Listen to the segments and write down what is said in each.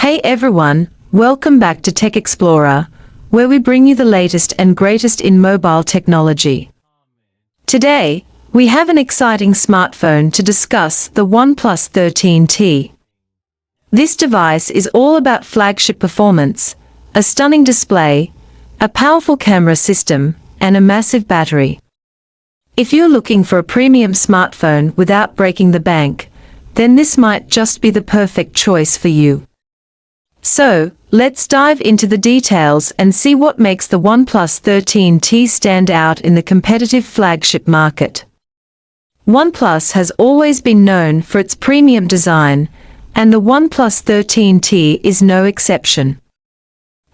Hey everyone, welcome back to Tech Explorer, where we bring you the latest and greatest in mobile technology. Today, we have an exciting smartphone to discuss, the OnePlus 13T. This device is all about flagship performance, a stunning display, a powerful camera system, and a massive battery. If you're looking for a premium smartphone without breaking the bank, then this might just be the perfect choice for you. So, let's dive into the details and see what makes the OnePlus 13T stand out in the competitive flagship market. OnePlus has always been known for its premium design, and the OnePlus 13T is no exception.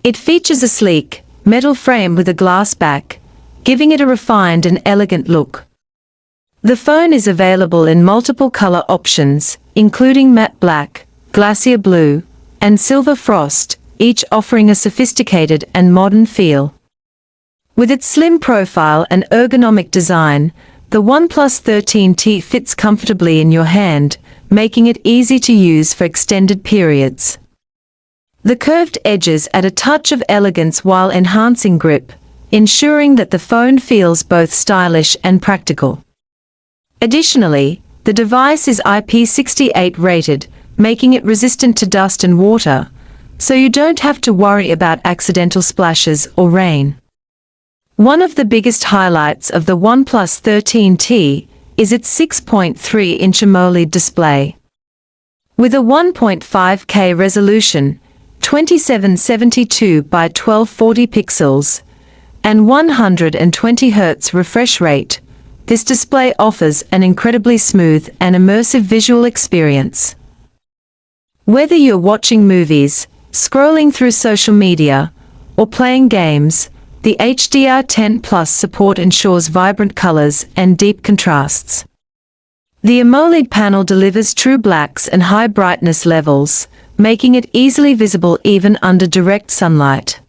It features a sleek, metal frame with a glass back, giving it a refined and elegant look. The phone is available in multiple color options, including matte black, glacier blue, and silver frost, each offering a sophisticated and modern feel. With its slim profile and ergonomic design, the OnePlus 13T fits comfortably in your hand, making it easy to use for extended periods. The curved edges add a touch of elegance while enhancing grip, ensuring that the phone feels both stylish and practical. Additionally, the device is IP68 rated, making it resistant to dust and water, so you don't have to worry about accidental splashes or rain. One of the biggest highlights of the OnePlus 13T is its 6.3-inch AMOLED display. With a 1.5K resolution, 2772 by 1240 pixels, and 120 Hz refresh rate, this display offers an incredibly smooth and immersive visual experience. Whether you're watching movies, scrolling through social media, or playing games, the HDR10 Plus support ensures vibrant colors and deep contrasts. The AMOLED panel delivers true blacks and high brightness levels, making it easily visible even under direct sunlight.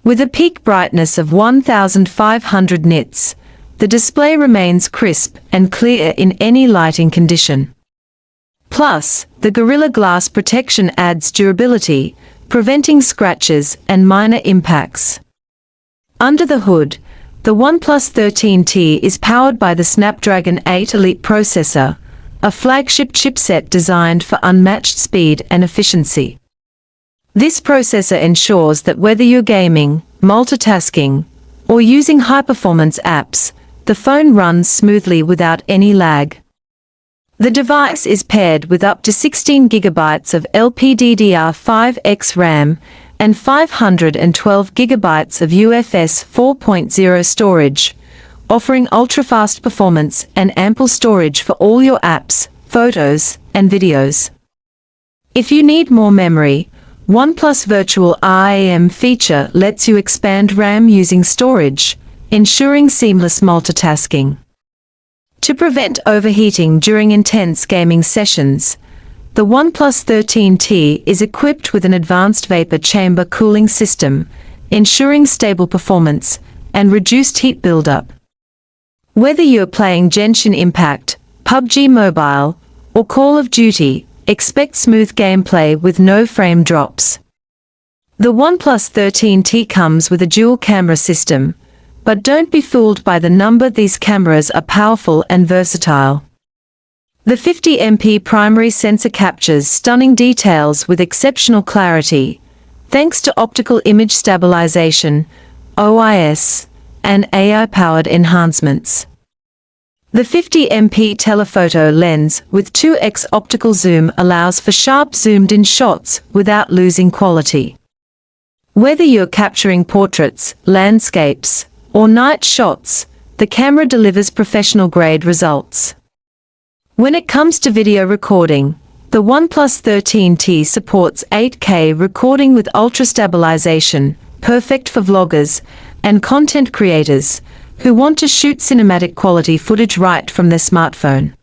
With a peak brightness of 1500 nits, the display remains crisp and clear in any lighting condition. Plus, the Gorilla Glass protection adds durability, preventing scratches and minor impacts. Under the hood, the OnePlus 13T is powered by the Snapdragon 8 Elite processor, a flagship chipset designed for unmatched speed and efficiency. This processor ensures that whether you're gaming, multitasking, or using high-performance apps, the phone runs smoothly without any lag. The device is paired with up to 16 GB of LPDDR5X RAM and 512 GB of UFS 4.0 storage, offering ultra-fast performance and ample storage for all your apps, photos, and videos. If you need more memory, OnePlus Virtual RAM feature lets you expand RAM using storage, ensuring seamless multitasking. To prevent overheating during intense gaming sessions, the OnePlus 13T is equipped with an advanced vapor chamber cooling system, ensuring stable performance and reduced heat buildup. Whether you're playing Genshin Impact, PUBG Mobile, or Call of Duty, expect smooth gameplay with no frame drops. The OnePlus 13T comes with a dual camera system, but don't be fooled by the number. These cameras are powerful and versatile. The 50MP primary sensor captures stunning details with exceptional clarity, thanks to optical image stabilization, OIS, and AI-powered enhancements. The 50MP telephoto lens with 2x optical zoom allows for sharp zoomed-in shots without losing quality. Whether you're capturing portraits, landscapes, or night shots, the camera delivers professional-grade results. When it comes to video recording, the OnePlus 13T supports 8K recording with ultra-stabilization, perfect for vloggers and content creators who want to shoot cinematic quality footage right from their smartphone.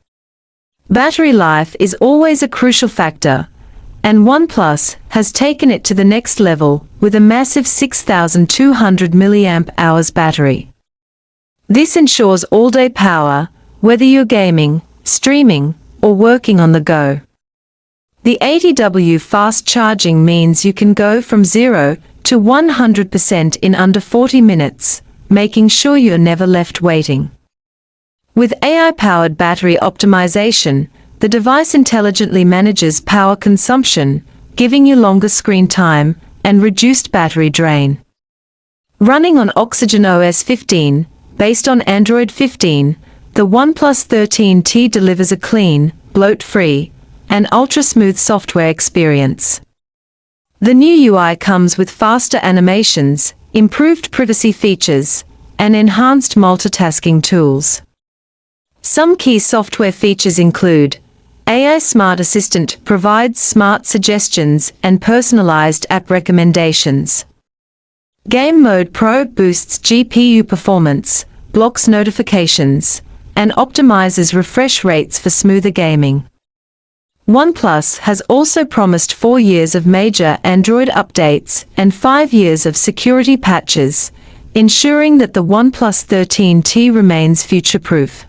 Battery life is always a crucial factor, and OnePlus has taken it to the next level with a massive 6,200 mAh battery. This ensures all-day power, whether you're gaming, streaming, or working on the go. The 80W fast charging means you can go from 0 to 100% in under 40 minutes, making sure you're never left waiting. With AI-powered battery optimization, the device intelligently manages power consumption, giving you longer screen time and reduced battery drain. Running on Oxygen OS 15, based on Android 15, the OnePlus 13T delivers a clean, bloat-free, and ultra-smooth software experience. The new UI comes with faster animations, improved privacy features, and enhanced multitasking tools. Some key software features include AI Smart Assistant provides smart suggestions and personalized app recommendations. Game Mode Pro boosts GPU performance, blocks notifications, and optimizes refresh rates for smoother gaming. OnePlus has also promised 4 years of major Android updates and 5 years of security patches, ensuring that the OnePlus 13T remains future-proof.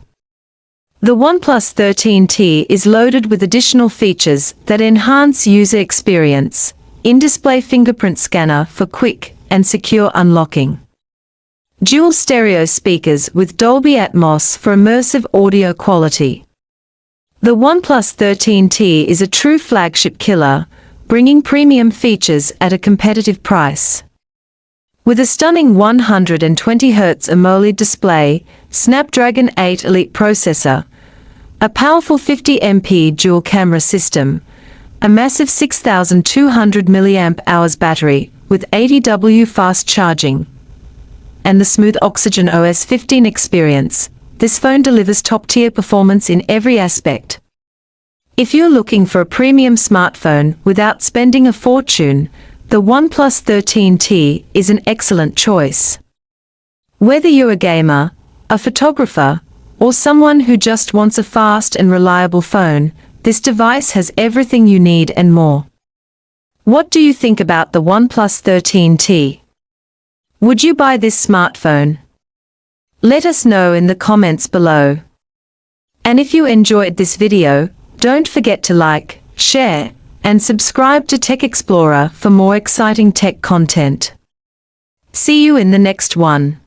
The OnePlus 13T is loaded with additional features that enhance user experience: in-display fingerprint scanner for quick and secure unlocking, dual stereo speakers with Dolby Atmos for immersive audio quality. The OnePlus 13T is a true flagship killer, bringing premium features at a competitive price. With a stunning 120Hz AMOLED display, Snapdragon 8 Elite processor, a powerful 50MP dual camera system, a massive 6,200 mAh battery with 80W fast charging, and the smooth Oxygen OS 15 experience, this phone delivers top-tier performance in every aspect. If you're looking for a premium smartphone without spending a fortune, the OnePlus 13T is an excellent choice. Whether you're a gamer, a photographer, or someone who just wants a fast and reliable phone, this device has everything you need and more. What do you think about the OnePlus 13T? Would you buy this smartphone? Let us know in the comments below. And if you enjoyed this video, don't forget to like, share, and subscribe to Tech Explorer for more exciting tech content. See you in the next one.